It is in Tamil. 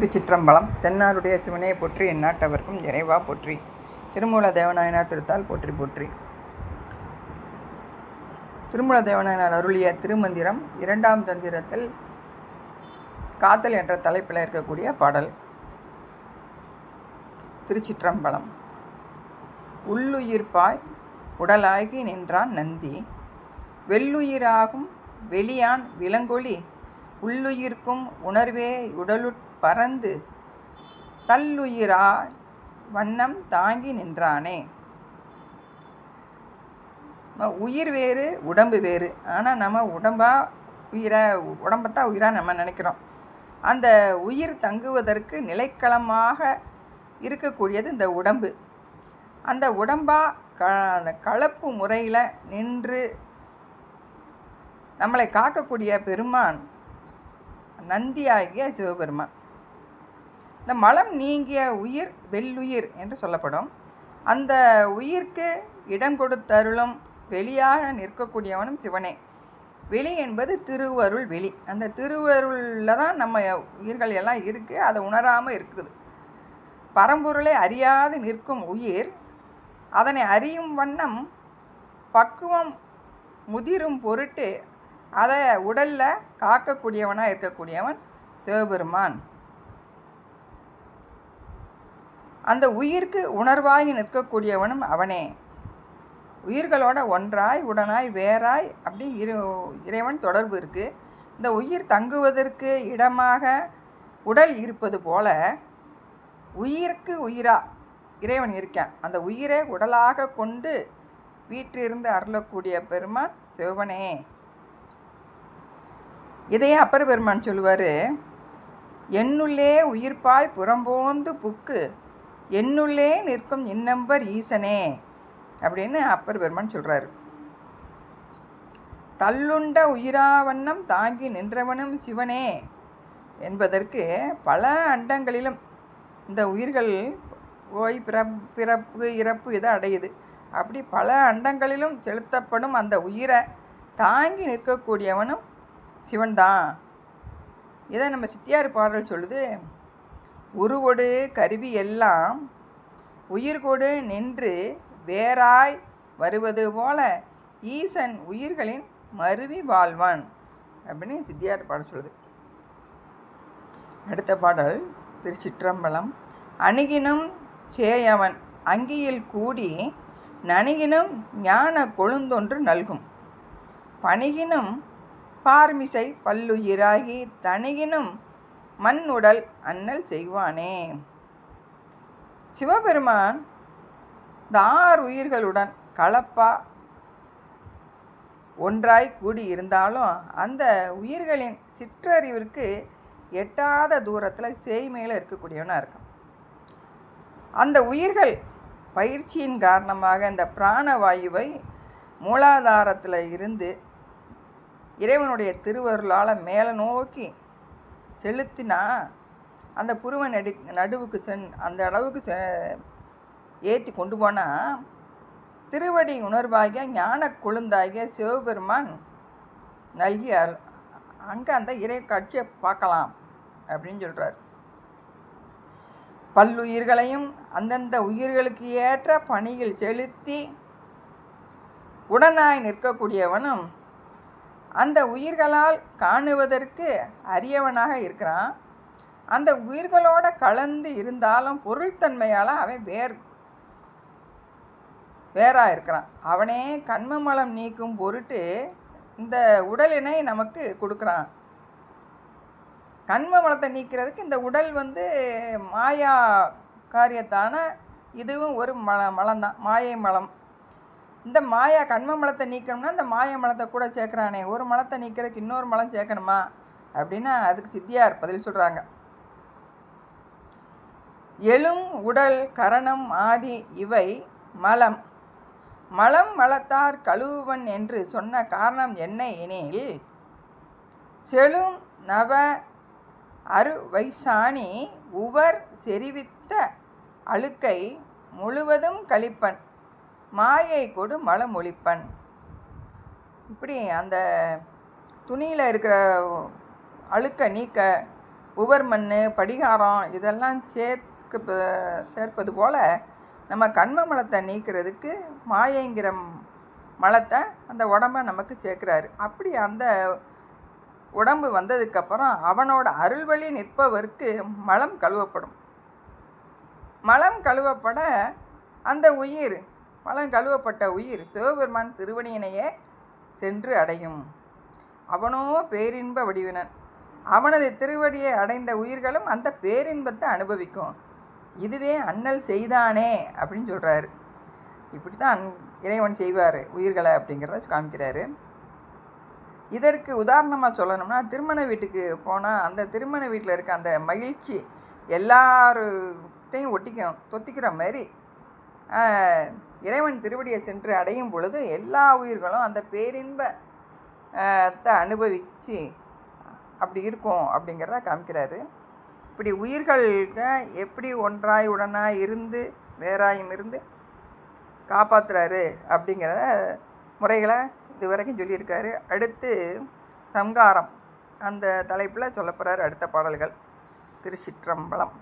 திருச்சிற்றம்பலம். தென்னாருடைய சிவனையை போற்றி, எந்நாட்டவர்க்கும் இறைவா போற்றி. திருமூல தேவநாயனார் திருத்தால் போற்றி போற்றி. திருமூல தேவநாயனார் அருளிய திருமந்திரம் 2ஆம் தந்திரத்தில் காத்தல் என்ற தலைப்பில் இருக்கக்கூடிய பாடல். திருச்சிற்றம்பலம். உள்ளுயிர்ப்பாய் உடலாகி நின்றான் நந்தி, வெள்ளுயிராகும் வெளியான் விலங்கொளி, உள்ளுயிர்க்கும் உணர்வே உடலுட் பறந்து, தள்ளுயிராய் வண்ணம் தாங்கி நின்றானே. உயிர் வேறு உடம்பு வேறு. ஆனால் நம்ம உடம்பத்தான் உயிராக நம்ம நினைக்கிறோம். அந்த உயிர் தங்குவதற்கு நிலைக்களமாக இருக்கக்கூடியது இந்த உடம்பு. அந்த அந்த கலப்பு முறையில் நின்று நம்மளை காக்கக்கூடிய பெருமான் நந்தியாகிய சிவபெருமான். இந்த மலம் நீங்கிய உயிர் வெள்ளுயிர் என்று சொல்லப்படும். அந்த உயிர்க்கு இடம் கொடுத்தருளும் வெளியாக நிற்கக்கூடியவனும் சிவனே. வெளி என்பது திருவருள் வெளி. அந்த திருவருளில் தான் நம்ம உயிர்கள் எல்லாம் இருக்குது. அதை உணராமல் இருக்குது. பரம்பொருளை அறியாது நிற்கும் உயிர் அதனை அறியும் வண்ணம் பக்குவம் முதிரும் பொருட்டு அதை உடலில் காக்கக்கூடியவனாக இருக்கக்கூடியவன் சிவபெருமான். அந்த உயிர்க்கு உணர்வாகி நிற்கக்கூடியவனும் அவனே. உயிர்களோட ஒன்றாய் உடனாய் வேறாய் அப்படி இறைவன் தொடர்பு இருக்குது. இந்த உயிர் தங்குவதற்கு இடமாக உடல் இருப்பது போல உயிருக்கு உயிராக இறைவன் இருக்கான். அந்த உயிரை உடலாக கொண்டு வீற்றிருந்து அருளக்கூடிய பெருமான் சிவனே. இதையே அப்பர் பெருமான் சொல்லுவார், என்னுள்ளே உயிர்ப்பாய் புறம்போந்து புக்கு, என்னுள்ளே நிற்கும் இன்னம்பர் ஈசனே அப்படின்னு அப்பர் பெருமான் சொல்கிறாரு. தள்ளுண்ட உயிராவண்ணம் தாங்கி நின்றவனும் சிவனே என்பதற்கு பல அண்டங்களிலும் இந்த உயிர்கள் பிறப்பு இறப்பு இதை அடையுது. அப்படி பல அண்டங்களிலும் செலுத்தப்படும் அந்த உயிரை தாங்கி நிற்கக்கூடியவனும் சிவன்தான். இதை நம்ம சித்தியார் பாடல் சொல்லுது, உருவொடு கருவி எல்லாம் உயிர்கொடு நின்று வேறாய் வருவது போல ஈசன் உயிர்களின் மருவி வாழ்வான் அப்படின்னு சித்தியார் பாடல் சொல்லுது. அடுத்த பாடல் திருச்சிற்றம்பலம். அணுகினும் சேயவன் அங்கியில் கூடி நணுகினும் ஞான கொழுந்தொன்று நல்கும், பணிகினும் பார்மிசை பல்லுயிராகி தணிகினும் மண் உடல் அண்ணல் செய்வானே. சிவபெருமான் இந்த 6 உயிர்களுடன் கலப்பா ஒன்றாய் கூடி இருந்தாலும் அந்த உயிர்களின் சிற்றறிவிற்கு எட்டாத தூரத்தில் சேய்மையில் இருக்கக்கூடியவனாக இருக்கான். அந்த உயிர்கள் பயிற்சியின் காரணமாக இந்த பிராணவாயுவை மூலாதாரத்தில் இருந்து இறைவனுடைய திருவருளால் மேலே நோக்கி செலுத்தினா அந்த புருவ நடுவுக்கு அந்த அளவுக்கு ஏற்றி கொண்டு போனால் திருவடி உணர்வாகிய ஞான கொழுந்தாகிய சிவபெருமான் நல்கி அங்கே அந்த இறை காட்சியை பார்க்கலாம் அப்படின்னு சொல்கிறார். பல்லுயிர்களையும் அந்தந்த உயிர்களுக்கு ஏற்ற பணியில் செலுத்தி உடனாய் நிற்கக்கூடியவனும் அந்த உயிர்களால் காணுவதற்கு அரியவனாக இருக்கிறான். அந்த உயிர்களோட கலந்து இருந்தாலும் பொருள்தன்மையால் அவன் வேறாக இருக்கிறான். அவனே கண்மமலம் நீக்கும் பொருட்டு இந்த உடலினை நமக்கு கொடுக்குறான். கண்ம மலத்தை நீக்கிறதுக்கு இந்த உடல் மாயா காரியத்தான இதுவும் ஒரு மலம்தான், மாயை மலம். இந்த மாயா கண்ம மலத்தை நீக்கணும்னா இந்த மாய மலத்தை கூட சேர்க்குறானே, ஒரு மலத்தை நீக்கிறதுக்கு இன்னொரு மலம் சேர்க்கணுமா அப்படின்னா அதுக்கு சித்தியார் பதில் சொல்கிறாங்க. எழும் உடல் கரணம் ஆதி இவை மலம், மலம் மலத்தார் கழுவுவன் என்று சொன்ன காரணம் என்ன எனில், செழும் நவ அருவைசாணி உவர் செறிவித்த அழுக்கை முழுவதும் கழிப்பன், மாயை கொடு மலம் ஒழிப்பன். இப்படி அந்த துணியில் இருக்கிற அழுக்கை நீக்க உவர் மண், படிகாரம் இதெல்லாம் சேர்ப்பது போல் நம்ம கண்ம மலத்தை நீக்கிறதுக்கு மாயைங்கிற மலத்தை அந்த உடம்பை நமக்கு சேர்க்குறாரு. அப்படி அந்த உடம்பு வந்ததுக்கப்புறம் அவனோட அருள்வழி நிற்பவருக்கு மலம் கழுவப்படும். மலம் கழுவப்பட அந்த உயிர், மலம் கழுவப்பட்ட உயிர் சிவபெருமான் திருவடியினையே சென்று அடையும். அவனோ பேரின்ப வடிவினன். அவனது திருவடியை அடைந்த உயிர்களும் அந்த பேரின்பத்தை அனுபவிக்கும். இதுவே அண்ணல் செய்தானே அப்படின்னு சொல்கிறாரு. இப்படி தான் இறைவன் செய்வார் உயிர்களை அப்படிங்கிறத காமிக்கிறாரு. இதற்கு உதாரணமாக சொல்லணும்னா, திருமண வீட்டுக்கு போனால் அந்த திருமண வீட்டில் இருக்க அந்த மகிழ்ச்சி எல்லார்கிட்டையும் தொத்திக்கிற மாதிரி இறைவன் திருவடியை சென்று அடையும் பொழுது எல்லா உயிர்களும் அந்த பேரின்பத்தை அனுபவித்து அப்படி இருக்கும் அப்படிங்கிறத காமிக்கிறாரு. இப்படி உயிர்களுக்கு எப்படி ஒன்றாய் உடனாய் இருந்து வேறாயும் இருந்து காப்பாற்றுறாரு அப்படிங்கிற முறைகளை இது வரைக்கும் சொல்லியிருக்காரு. அடுத்து சம்காரம் அந்த தலைப்பில் சொல்லப்படுறார் அடுத்த பாடல்கள். திருச்சிற்றம்பலம்.